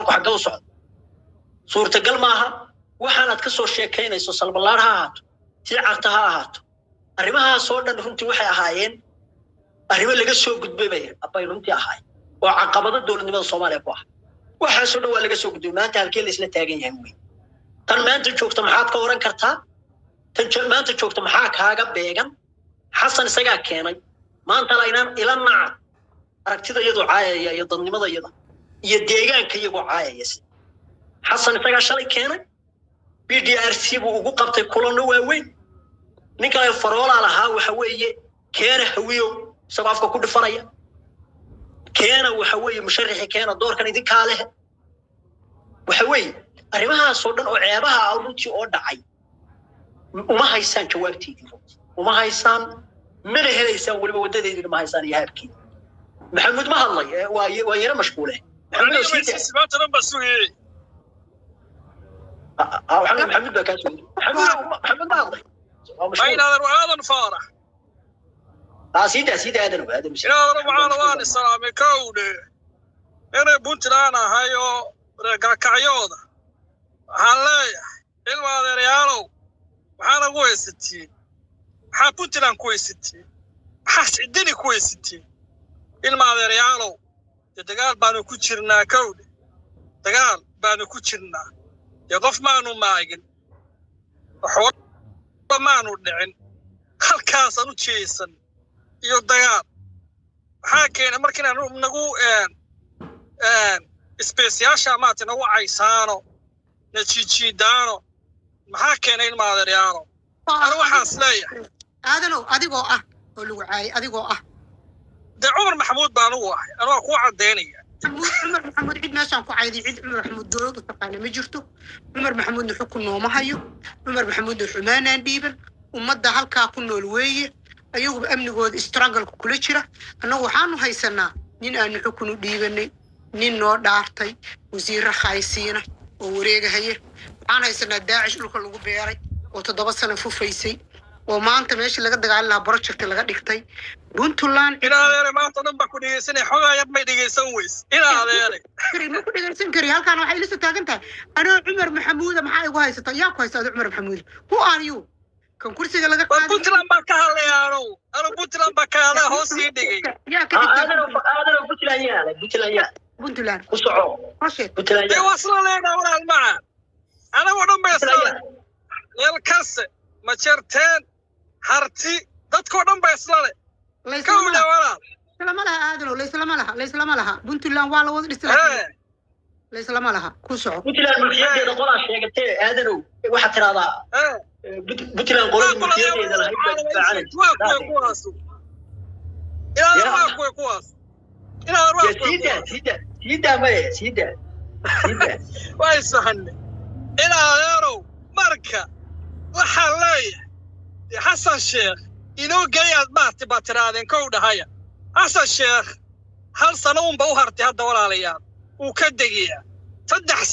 حقه وصعد صورة قل معها وحنات كسر شيء كين يسوع صلب الله هات في عرتها هات أرمها صورنا نفهمتي وحي أهاين أرمها اللي قصوا قد بيبين أبا ينتي أهاي وعقبض الدولة نبض الصومالية واحد وحاسون هو اللي قصوا قد ما أنت هالكيل إسلا تاجين يهمي تن ما أنت تشوف تمحات كورن كرتها تن ما أنت تشوف تمحاك هاجا بيجن حسن سجا كيني ما أنت لاينام إلى مع أركتي ذا يدو عاية يضني ماذا يدا يديجان كي يبغى عاية يس حسن سجا شلي كيني BDRC وقبض كلون وين نكاي الفرول على ها وحوي كان هويو سبافك كل فريا كان وحوي مشرح كان الدور كان يدك عليه وحوي أرمها صودن أو عيبها أو رنتي أو دعي وما هيسان جوابتي وما هيسان من هنا يسان ولا بودده ما هيسان يهابكي محمد ما الله ويانا مشغوله محمد سمعت أنا بسوي محمد بكاسوي محمد ما الله أين هذا وهذا فرح سيدة هذا مش يا رب عالوان السلام كوني أنا بنت أنا هايو رجع كعيوضة هلايا هذا ريالو وحنا كويستين حبنت لنا كويستين حس الدنيا كويستين هذا ريالو تقال بانو كتشرنا كوني تقال بانو كتشرنا يقف معنا ماجن وحوط معنا الدعين halkaas aanu jeesan iyo dagaal waxa keenay markii aanu nagu specialsha maanta nagu caysaano najijidaano maxaa keenay in maadeeryaano ana waxaan isleeyahay adigoo ah oo lagu caay adigoo ah Umar Maxamuud baan u wahay ana ku cadeynaya Umar Maxamuud cid meeshan ku caayday cid Umar Maxamuud dowladda taqaana ma jirto Umar Maxamuud xukun nooma hayo Umar Maxamuud xumaanaan dhiiban ummadda halka ku nool weeye ayagu amnigooda struggle ku kula jira annagu waxaanu haysanaa nin aan xukun u dhiibanay nin noo dhaartay wasiir khaysiina oo wareegahaya waxaan haysanaa daacish dhulka lagu beeray oo 7 sano fufaysay oo maanta meeshii laga dagaalay lahaa project laga dhigtay Puntland ilaa maanta dhanba ku dhigeysanay xogaayad may dhigeysan weys ilaa adeeray ma ku dhigeysan kari halkaan waxay la soo taagan tahay anoo Umar Maxamuud maxaa igu haysata yaa ku haysata Umar Maxamuud who are you kan kursiga laga qaaday Puntland ba ka hadlayaano ana Puntland ba ka hada hoos ii dhigay yaa ka aadana Puntland ku soco Puntland ee wasla leeyahay walaal ma ana wadhan beesla leel kasse ma jarteen harti dadko dhan beesla leeyahay lama laha aadano lama laha Puntland waa la wada dhisay ليس لما لها كوسع بتلان ملكية ده قلا شيء كتير أدنو واحد ترى هذا بتلان قلا ملكية ده لا يبقى فعلا سيدا ما سيدا ويسهل إلى غيره مركة وحلاية حسن الشيخ إنه جاي بعت باترادين كودا هيا حسن الشيخ هل صنوم بوهرتي هذا ولا عليان وكدقية 3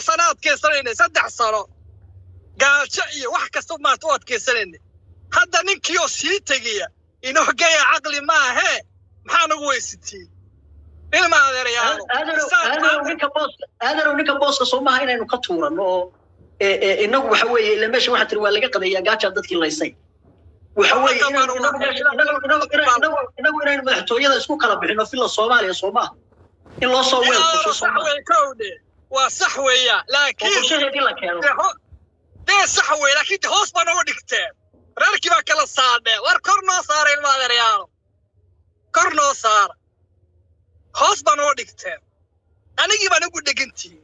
سنوات كيسريني 3 سنوات قال شيء واحد ما توات كيسريني هذا نكيو سيتجية إنه جاي عقلي ما هي محنا قويستي إيه ما هذا ريال هذا لو نكبوس صومها هنا نكتورا إنه إنه وحوي لما شو واحد روى لقى قضية قاعد شدت كل شيء وحوي إنه محتوى اسمه كلام إنه في الصومالي صومها إلا صوّل صحوي كودي وصحوية لكن ده صحوي لكن هوس بنو دكتور راركي ما كلا صادة وركرنا صار المادريان كرنا صار هوس بنو دكتور أنا جيب أنا قد دكتي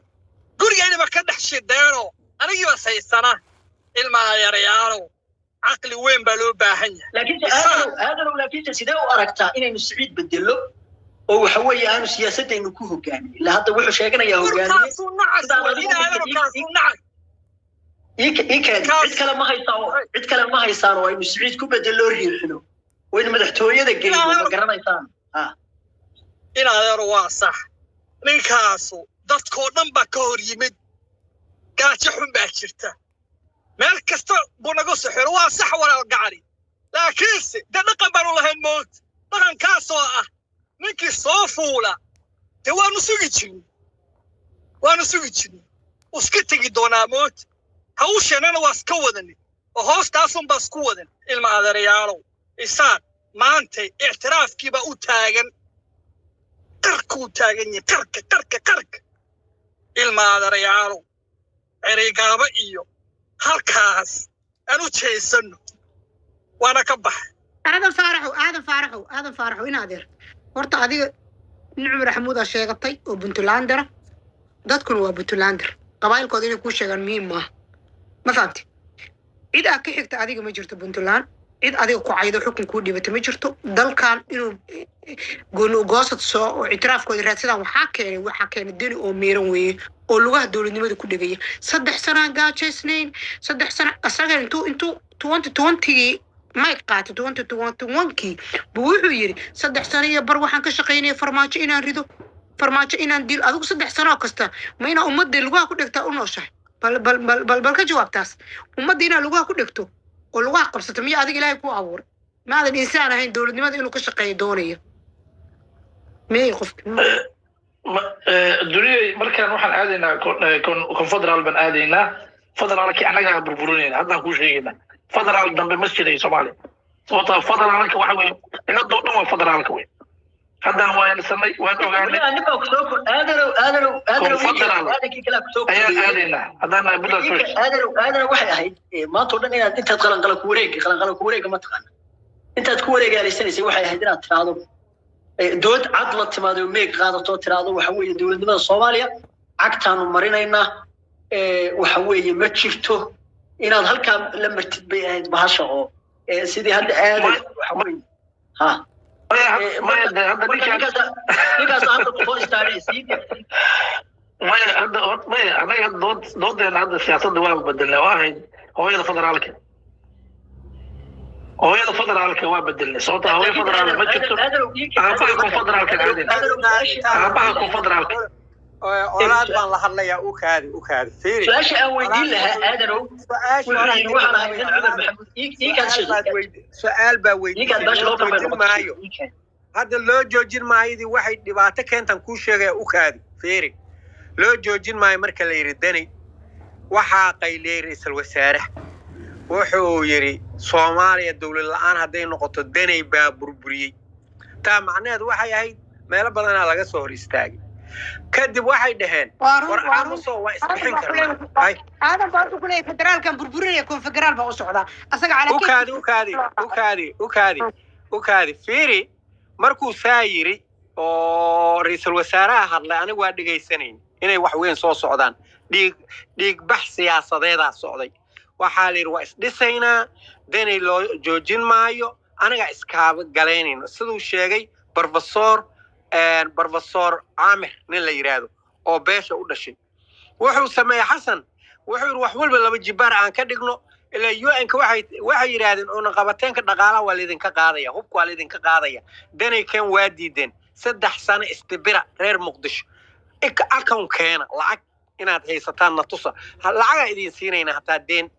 قولي أنا ما كده شدينه أنا جيب سيسنا المادريان عقلي وين بلو باهني لكن هذا لو لكن سيداو أركتا إنه نسعيد بدلو oo xaway aanu siyaasadaynu ku hogaamiyo ilaa hadda wuxuu sheeganayaa hogaamiye cid kale ma haysaan oo aynu siciid ku bedelo riixino wayna madaxtooyada geeyo ma garanaysaan ina adeer waa sax ninkaasu dadkoo dhan ba ka hor yimid gaajo xun baa jirta meel kasta buu naga soo xiro waa sax walaal gacari laakiinse dhaqan baan u lahayn mood dhaqankaasoo ah ninkii soo fuula dee waanu sugi jirin waana sugi jirnay iska tegi doonaa mood hawshanana waa iska wadanay oo hoostaasun baa isku wadan ilma adeerayaalow isaaq maanta ictiraafkiiba u taagan qarkuu taagan yahay qarka ilma adeerayaalow ereygaaba iyo halkaas aan u jeesano waana ka baxay aadan faaraxow in adeer horta adiga Cumar Maxamuud sheegatay oo Puntlandera dadkuna waa Puntlander qabaylkooda inay ku sheegaan muhiim ma fahamtay cid ka xigta adiga ma jirto Puntland cid adiga ku caydo xukun ku dhibata ma jirto dalkan inuu goosad soo oo ictiraafkooda raadsadaan waxaa keenay dani oo meeran weeye oo lugaha dowladnimada ku dhigaya 3 sano gaajeysnayn 3 sano asaga intuu 2020 Mike qaata 2021kii buu wuxuu yiri 3 sano iyo bar waxaan ka shaqeynay farmaajo inaan dil adigu 3 sano kasta ma ina ummadda lugaha ku dhigtaa u nooshahay bal ka jawaabtaas ummadda ina lugaha ku dhigto oo lugaha qabsato miya adiga ilaahay ku abuur ma adan insaan ahayn dowladnimada inuu ka shaqeeyo doonayo miyay qofka duniyay markaan waxaan aadaynaa confederal ban aadaynaa federaalki anaga burburinayna haddaan ku sheegayna federaal dambe masjid Soomaaliya sababta federaalka waxa weeye inadoo dhan waa federaalka weeye haddaan waan sanay waan ogaanay aniga ku soo aadaro aadaynaa haddaan buda soo aadaro waxay ahayd maanta dhan inaad intaad qalan ku wareega ma taqaan intaad ku wareegaalaysanaysa waxay ahayd inaad tiraado dood cad la timaado meeg qaadato tiraado waxa weeye dowladnimada Soomaaliya cagtaanu marinaynaa waxa weeye ma jirto inaad halkaan la martid bay ahayd bahasha oo sidii hadda aadaro waxa weeye ha ninkaas hadda ku soo istaagay anaga doodeena hadda siyaasadda waa bedelnay waa ahayd hooyada federaalka waa bedelnay sababta hooyada federaalka ma jirto aabaha confederaalka أولاد بان لحد يا أوكادي فيري سؤال أنا ويدين لها آدرو سؤال بويدين مايو هذا لو جوجين ماي دي واحد دبعته كان تنكون شيء أوكادي فيري لو جوجين ماي مركل يردني وحا قيلي رئيس الوزراء وحو يري صوماليا الدولة الآن هذين نقطة دني باب بربري تا معناه واحد هاي ما يلا بدنا على جسور يستاجي كدب واحد دهان ورعامسو واسبحين كرنا هذا برضو كله فدرال كان بربوري يكون فدرال بأسعودة أسأل على أوكادي فيري مركو سايري أو رئيس الوزراء هذا أنا واحد جاي سنين هنا واحد وين صو سعودان ديك بحث سياسة ذا السعودي وحالي رئيس دسينا دني لو جوجين مايو أنا قاعد إسكاب قالينين صدق شيء بروفيسور عامر نلا يرادو او بيشا u dhashay wuxuu sameeyay xasan wuxuu wax walba laba jibaar aan ka dhigno ilaa UN ka waxay yiraahdeen oo qabateenka dhaqaalaha waa lidin ka qaadaya hubku waa lidin ka qaadaya danay kan waa diideen 3 sano istibira reer muqdisho account keena lacag inaad haysataan na tusa lacag idin siinayna hataa deen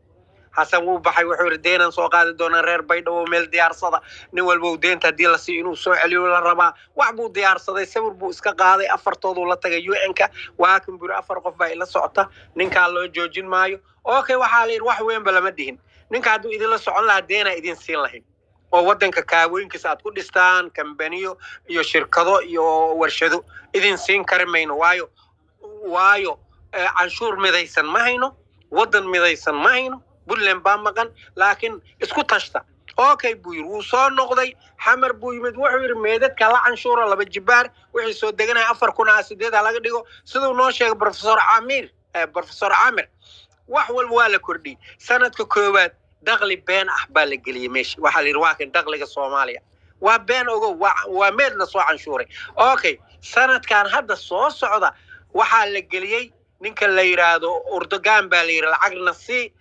حسن وبحي وحور دينا سو قادة دونا رير بيدو ميل ديار صدا نوال بو دينتا دي لسي إنو سو عليو للربا وعبو ديار صدا يسور بو اسكا قادة أفر طوضو لتاقا يو إنكا واكن بيرو أفر قف باي لسعطا ننكا اللو جوجين مايو أوكي وحالين وحوين بلا مدهن ننكا عدو إذن لسعون لها دينا إذن سين لهم وودنكا كاوين كساد كردستان كمبانيو يو شركضو يو ورشدو إذن سين كرمين وايو عنشور مديسان ماهينو ودن مديسان ماهينو بولن بامقان لكن اسكو تشتا اوكي بوير وصو نقضي حمر بويمد وحوير ميدد كلا عنشورة لبا جبار وحي سو دقنا 4 كنا سيديدا laga dhigo sidoo noo sheegay professor Amir wax walba waa la kordhi sanadka koowaad dakhli been ah baa la geliyay meesha waxa la yiraahdaa dakhliga Soomaaliya waa been ogo waa meed la soo canshuuray okay sanadkan hadda soo socda waxa la geliyay ninka la yiraahdo Erdogan baa la yiraahdaa lacagna si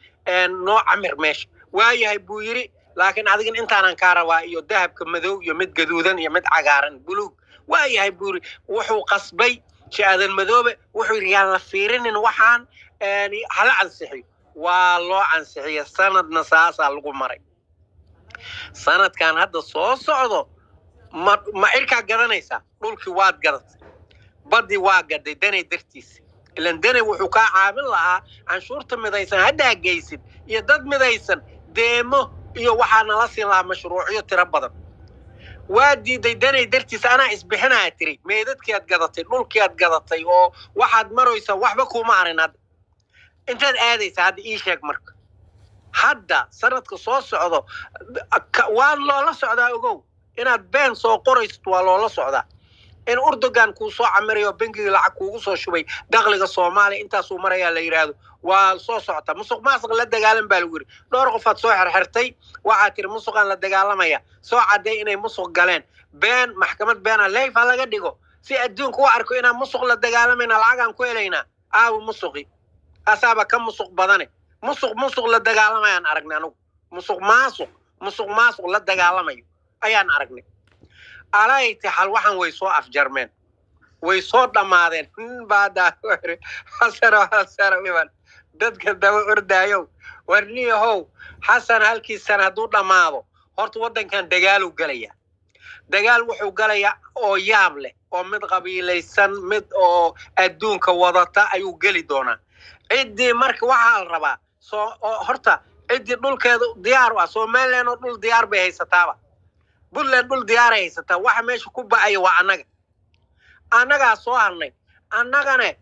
نوع عمر ماشي وياي بويري لكن أديكن أنت أنا كاروا يو ذهب كمذو يو مد جذوذن يو مد عقارن بلوغ وياي بوري وحو قصبي شيء هذا المذوبة وحو ريال لفيرين إن وحان يعني هلا عن صحي والله عن صحي سند نساس على القمري سند كان هذا صوص عضو ما إركع جرنيسا قول كواد جرت بدي واجد دني درتيس ilan deni wuxuu kaa caawin lahaa canshuurta midaysan haddaa geysid iyo dad midaysan deemo iyo waxaa nala siin lahaa mashruucyo tiro badan waa diiday deni dartiisa anaa isbixinaya tiri meedadkii aad gadatay dhulkii aad gadatay oo waxaad maraysa waxba kuma arin hadda intaad aadaysa hadda ii sheeg marka hadda sanadka soo socdo waa loola socdaa ogow inaad been soo qoraysid waa loola socdaa in Erdogan kuu soo camirayo bangiga lacag kuugu soo shubay dakhliga Soomaaliya intaasuu marayaa la yiraahdo waa soo socota musuq maasuq la dagaalan baa lagu yiri dhowr qof aad soo xirxirtay waxaa tiri musuqan la dagaalamaya soo caday inay musuq galeen been maxkamad beena leefa laga dhigo si adduunku u arko inaan musuq la dagaalamayna lacag aan ku helaynaa musuqi asaaba ka musuq badane musuq la dagaalamayaan aragnay anigu musuq maasuq la dagaalamayo ayaan aragnay alayti hal waxaan way soo afjarmeen way soo dhamaadeen baada hasara wiban dadka daba ordaayo warniyahow xasan halkiisan hadduu dhamaado horta waddankan dagaalu galaya dagaal wuxuu galaya oo yaab leh oo mid qabiilaysan mid oo adduunka wadata ayuu geli doonaa ciddii marka waxaa la rabaa soo horta ciddii dhulkeedu diyaar u ah Soomaaliland oo dhul diyaar bay haysataaba Puntland dhul diyaar haysataa waxa meesha ku ba'ay waa annaga soo harnay annagana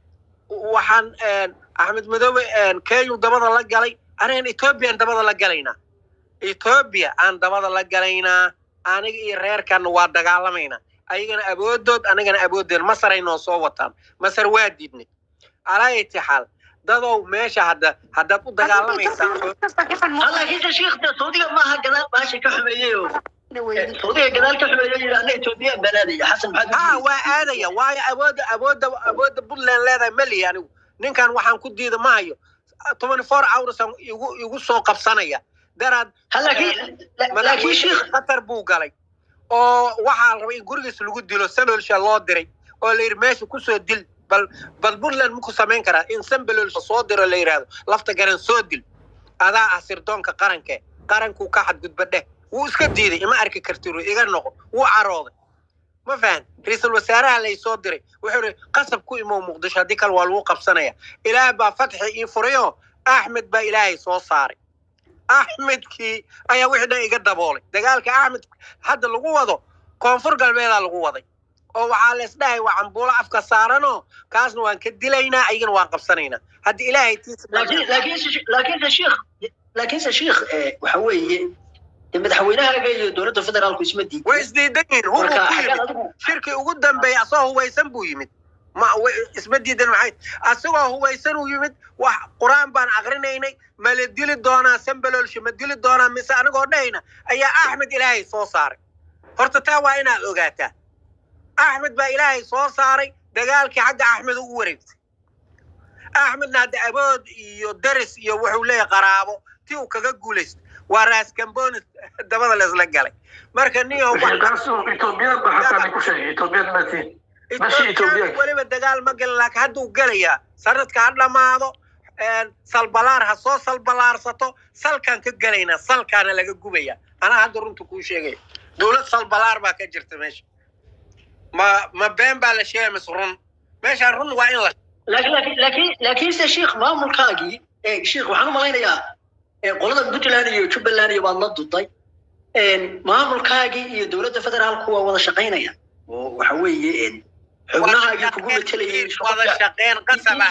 waxaan Axmed Madoobe Kenya dabada la galay anaan Ethiopia dabada la galaynaa Ethiopia aan dabada la galaynaa aniga iyo reerkan waa dagaalamayna ayagana aboodood anagana aboodeen Masar ay noo soo wataan Masar waa diidnay alaayati xal dadow meesha hadda u dagaalamaysa Allah inta sheekh Saudiga ma ha gadaal baashi ka xumeeyo Saudiga gadaal ka xumeeyo anay Ethiopia banaadaya Xasan maxamed waa aadaya waa abooda Puntland leedahay mali anigu ninkan waxaan ku diiday maayo 24 hours igu soo qabsanaya darad laakiin sheekh qatar buu galay oo waxaa rabay in gurigiisa lagu dilo saloolsha loo diray oo la yiri meesha ku soo dil bal Puntland muku sameyn karaa in saloolsha soo diro la yiraahdo lafta garan soo dil adaa asirdoonka qaranku ka xadgudbadhe wuu iska diiday ima arki kartiro iga noqo wuu carooday ما فهم رئيس الوزراء اللي يصدر وحر قصب كوي مو مقدش هذيك الوقف صنايع إلى بفتح يفريو أحمد بإلهي صاري أحمد كي أي وحدة يقدر بولي ده قال كأحمد هذا القوة ده كونفور قلبي هذا القوة ده أو على سداي وعم بولا أفكار صارنو كاسنو وان كدلينا أيجن واقف صنينا هذا إلهي لكن شيخ وحوي مدحوينها جاي دولة الفدرال كويسمدي ويسديدين هو شركة وقدام بيعصاه هو يسمبو يمد ما اسمدي دين معي أسوأ هو يسنو يمد وقرآن بان أغرينيني مالديل الدونا سمبلولش مديل الدونا مسانا قردينا أي أحمد إلهي صوصاري هرتتاوى إنا الأغاتا أحمد با إلهي صوصاري دقالك حق أحمد ووريبت أحمد ناد أبود يدرس يوحولي قرابو تيو كغاقوليست وراس كمبون دبل الازلقالي مركنيه كاسو إثيوبيا بحثاني كشي إثيوبيا ماتين ماشي إثيوبيا ولي بدقال ما قال لك هادو قليا سردت كعد لما هذا سالبلار هصو سالبلار ستو سال كان كقلينا سال كان لقى قبيا أنا هادو رنتو كوشي دولة سالبلار با كجرت ماشي ما بين بالشيء مسرون ماشي الرن وعين لكن شيخ ما ملقاقي شيخ وحنا مالينا يا qolada Puntland iyo Jubaland iyo baad la duday maamulkaagii iyo dawladda federaalku waa wada shaqeynaya oo waxa weeye xubnaha ay kugu metelayeen wada shaqeyn qasab ah